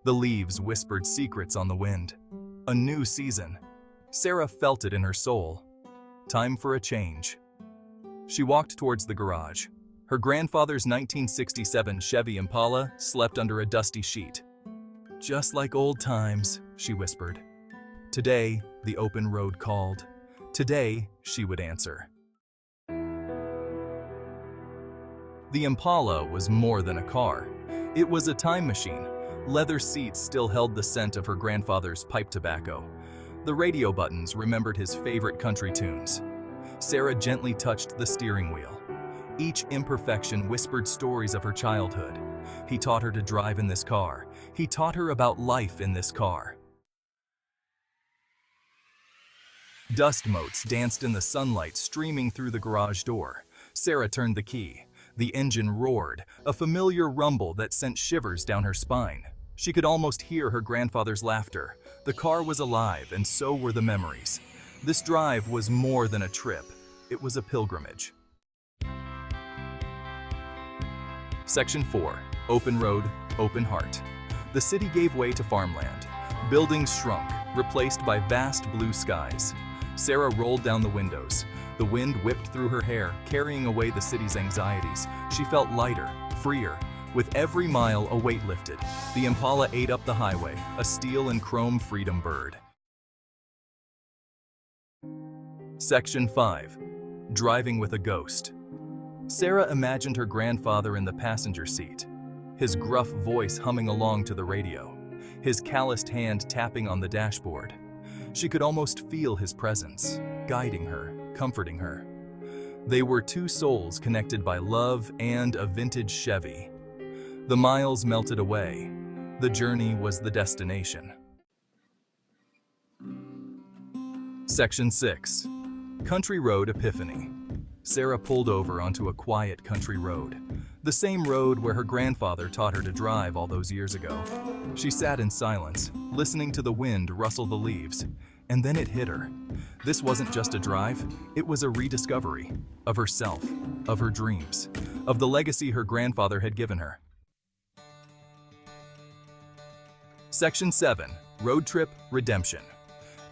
The leaves whispered secrets on the wind. A new season. Sarah felt it in her soul. Time for a change. She walked towards the garage. Her grandfather's 1967 Chevy Impala slept under a dusty sheet. "Just like old times," she whispered. Today, the open road called. Today, she would answer. The Impala was more than a car. It was a time machine. Leather seats still held the scent of her grandfather's pipe tobacco. The radio buttons remembered his favorite country tunes. Sarah gently touched the steering wheel. Each imperfection whispered stories of her childhood. He taught her to drive in this car. He taught her about life in this car. Dust motes danced in the sunlight streaming through the garage door. Sarah turned the key. The engine roared, a familiar rumble that sent shivers down her spine. She could almost hear her grandfather's laughter. The car was alive, and so were the memories. This drive was more than a trip. It was a pilgrimage. Section 4. Open road, open heart. The city gave way to farmland. Buildings shrunk, replaced by vast blue skies. Sarah rolled down the windows. The wind whipped through her hair, carrying away the city's anxieties. She felt lighter, freer. With every mile, a weight lifted. The Impala ate up the highway, a steel and chrome freedom bird. Section 5. Driving with a ghost. Sarah imagined her grandfather in the passenger seat, his gruff voice humming along to the radio, his calloused hand tapping on the dashboard. She could almost feel his presence, guiding her, comforting her. They were two souls connected by love and a vintage Chevy. The miles melted away. The journey was the destination. Section 6. Country Road Epiphany. Sarah pulled over onto a quiet country road, the same road where her grandfather taught her to drive all those years ago. She sat in silence, listening to the wind rustle the leaves, and then it hit her. This wasn't just a drive, it was a rediscovery of herself, of her dreams, of the legacy her grandfather had given her. Section 7. Road Trip Redemption.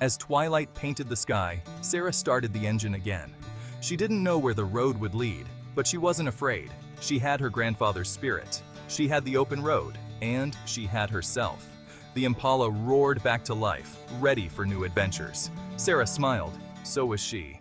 As twilight painted the sky, Sarah started the engine again. She didn't know where the road would lead, but she wasn't afraid. She had her grandfather's spirit. She had the open road, and she had herself. The Impala roared back to life, ready for new adventures. Sarah smiled. So was she.